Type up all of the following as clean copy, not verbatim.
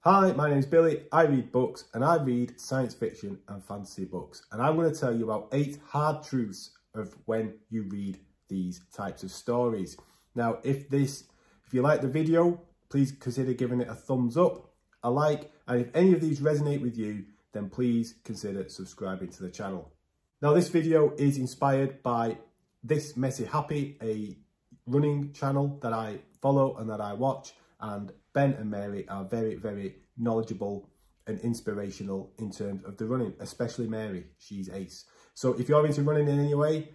Hi, my name's Billy. I read books and I read science fiction and fantasy books. And I'm going to tell you about 8 hard truths of when you read these types of stories. Now, if you like the video, please consider giving it a thumbs up, a like, and if any of these resonate with you, then please consider subscribing to the channel. Now, this video is inspired by This Messy Happy, a running channel that I follow and that I watch, and Ben and Mary are very, very knowledgeable and inspirational in terms of the running, especially Mary. She's ace. So if you're into running in any way,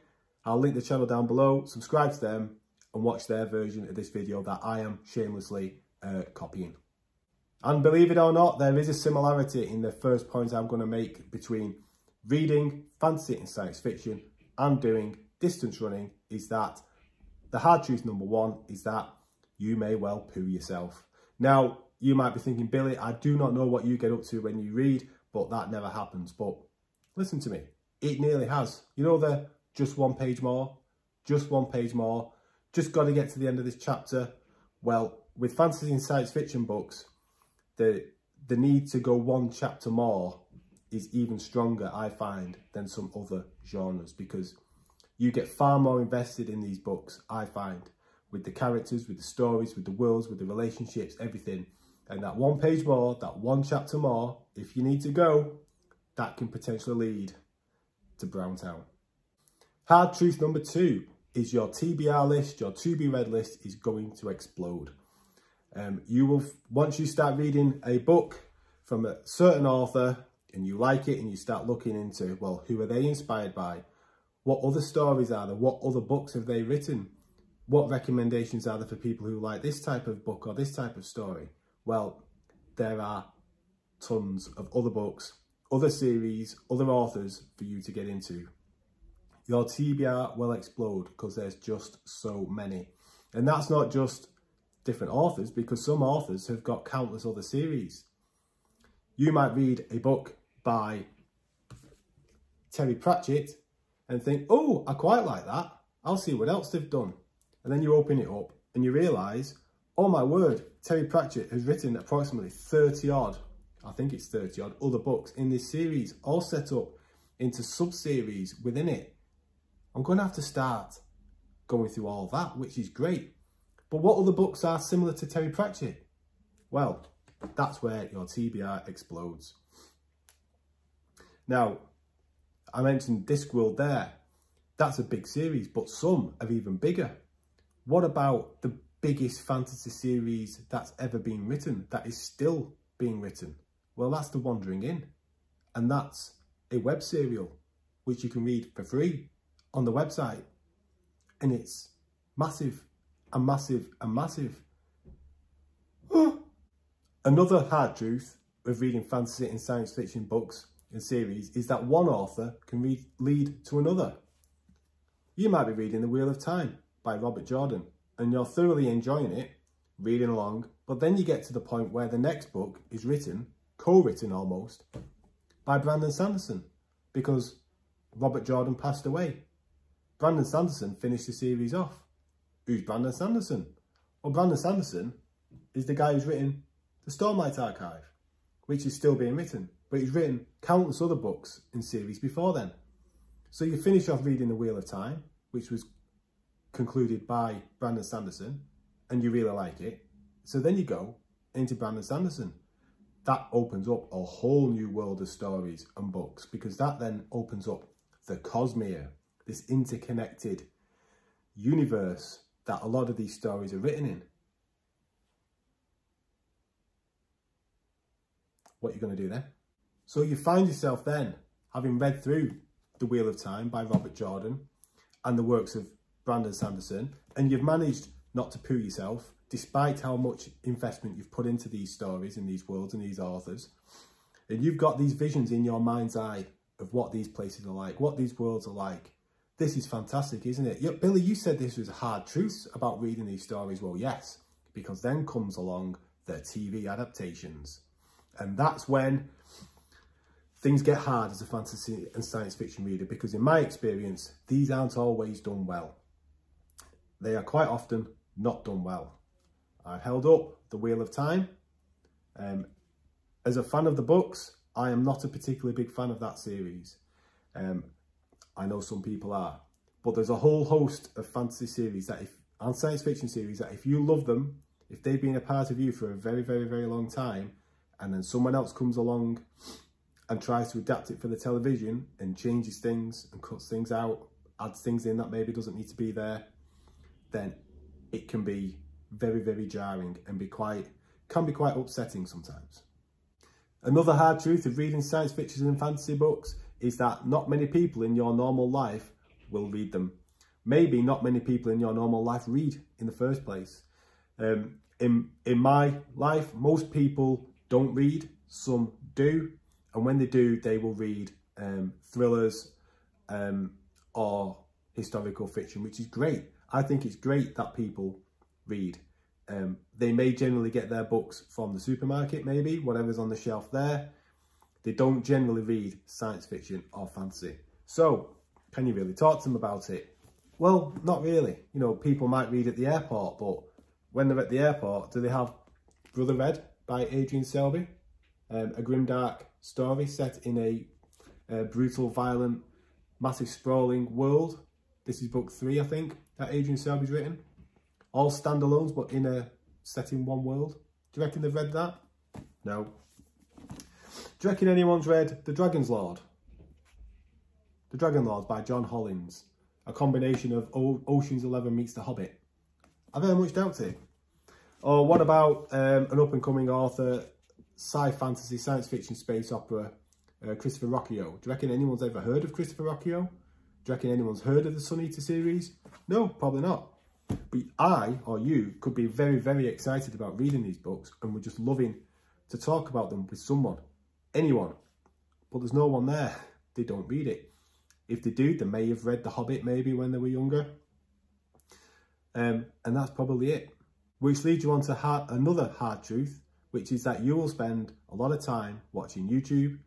I'll link the channel down below, subscribe to them and watch their version of this video that I am shamelessly copying. And believe it or not, there is a similarity in the first point I'm going to make between reading fantasy and science fiction and doing distance running, is that the hard truth number 1 is that you may well poo yourself. Now, you might be thinking, Billy, I do not know what you get up to when you read, but that never happens. But listen to me, it nearly has. You know the just one page more, just one page more, just got to get to the end of this chapter. Well, with fantasy and science fiction books, the need to go one chapter more is even stronger, I find, than some other genres, because you get far more invested in these books, I find, with the characters, with the stories, with the worlds, with the relationships, everything. And that one page more, that one chapter more, if you need to go, that can potentially lead to Browntown. Hard truth number 2 is your TBR list, your to be read list is going to explode. You will, once you start reading a book from a certain author and you like it and you start looking into, well, who are they inspired by? What other stories are there? What other books have they written? What recommendations are there for people who like this type of book or this type of story? Well, there are tons of other books, other series, other authors for you to get into. Your TBR will explode because there's just so many. And that's not just different authors, because some authors have got countless other series. You might read a book by Terry Pratchett and think, oh, I quite like that. I'll see what else they've done. And then you open it up and you realise, oh my word, Terry Pratchett has written approximately 30 odd, I think it's 30 odd, other books in this series, all set up into sub-series within it. I'm going to have to start going through all that, which is great. But what other books are similar to Terry Pratchett? Well, that's where your TBR explodes. Now, I mentioned Discworld there. That's a big series, but some are even bigger. What about the biggest fantasy series that's ever been written, that is still being written? Well, that's The Wandering Inn. And that's a web serial, which you can read for free on the website. And it's massive and massive and massive. Another hard truth of reading fantasy and science fiction books and series is that one author can lead to another. You might be reading The Wheel of Time by Robert Jordan, and you're thoroughly enjoying it, reading along, but then you get to the point where the next book is written, co-written almost, by Brandon Sanderson, because Robert Jordan passed away. Brandon Sanderson finished the series off. Who's Brandon Sanderson? Well, Brandon Sanderson is the guy who's written the Stormlight Archive, which is still being written, but he's written countless other books in series before then. So you finish off reading The Wheel of Time, which was concluded by Brandon Sanderson, and you really like it. So then you go into Brandon Sanderson. That opens up a whole new world of stories and books, because that then opens up the Cosmere, this interconnected universe that a lot of these stories are written in. What are you going to do then? So you find yourself then, having read through The Wheel of Time by Robert Jordan and the works of Brandon Sanderson, and you've managed not to poo yourself, despite how much investment you've put into these stories and these worlds and these authors. And you've got these visions in your mind's eye of what these places are like, what these worlds are like. This is fantastic, isn't it? Yeah, Billy, you said this was hard truths about reading these stories. Well, yes, because then comes along the TV adaptations. And that's when things get hard as a fantasy and science fiction reader, because in my experience, these aren't always done well. They are quite often not done well. I've held up The Wheel of Time. as a fan of the books, I am not a particularly big fan of that series. I know some people are, but there's a whole host of fantasy series and science fiction series that if you love them, if they've been a part of you for a very, very, very long time, and then someone else comes along and tries to adapt it for the television and changes things and cuts things out, adds things in that maybe doesn't need to be there, then it can be very, very jarring and can be quite upsetting sometimes. Another hard truth of reading science fiction and fantasy books is that not many people in your normal life will read them. Maybe not many people in your normal life read in the first place. In my life, most people don't read, some do, and when they do, they will read thrillers or historical fiction, which is great. I think it's great that people read. They may generally get their books from the supermarket, maybe, whatever's on the shelf there. They don't generally read science fiction or fantasy. So, can you really talk to them about it? Well, not really. You know, people might read at the airport, but when they're at the airport, do they have Brother Red by Adrian Selby? A grimdark story set in a brutal, violent, massive, sprawling world. This is book 3, I think, that Adrian Selby's written. All standalones, but set in one world. Do you reckon they've read that? No. Do you reckon anyone's read The Dragon's Lord? The Dragon Lord by John Hollins. A combination of Ocean's 11 meets The Hobbit. I very much doubt it. Or what about an up-and-coming author, sci-fantasy, science fiction, space opera, Christopher Rocchio? Do you reckon anyone's ever heard of Christopher Rocchio? Do you reckon anyone's heard of the Sun Eater series? No, probably not. But I, or you, could be very, very excited about reading these books, and we're just loving to talk about them with someone, anyone. But there's no one there. They don't read it. If they do, they may have read The Hobbit maybe when they were younger. And that's probably it. Which leads you on to another hard truth, which is that you will spend a lot of time watching YouTube,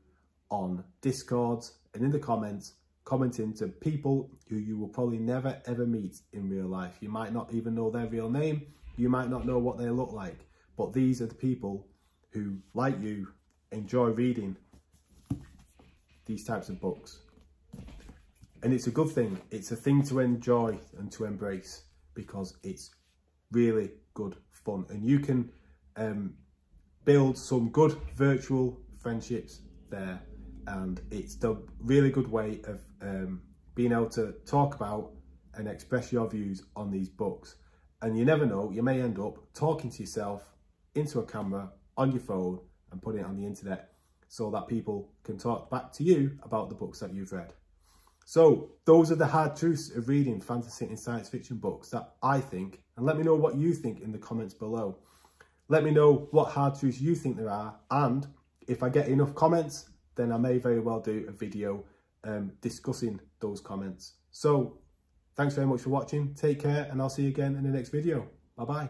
on Discords, and in the comments, commenting to people who you will probably never ever meet in real life. You might not even know their real name. You might not know what they look like. But these are the people who, like you, enjoy reading these types of books. And it's a good thing. It's a thing to enjoy and to embrace because it's really good fun. And you can build some good virtual friendships there. And it's a really good way of being able to talk about and express your views on these books. And you never know, you may end up talking to yourself into a camera on your phone and putting it on the internet so that people can talk back to you about the books that you've read. So those are the hard truths of reading fantasy and science fiction books that I think, and let me know what you think in the comments below. Let me know what hard truths you think there are, and if I get enough comments, then I may very well do a video discussing those comments. So thanks very much for watching. Take care, and I'll see you again in the next video. Bye bye.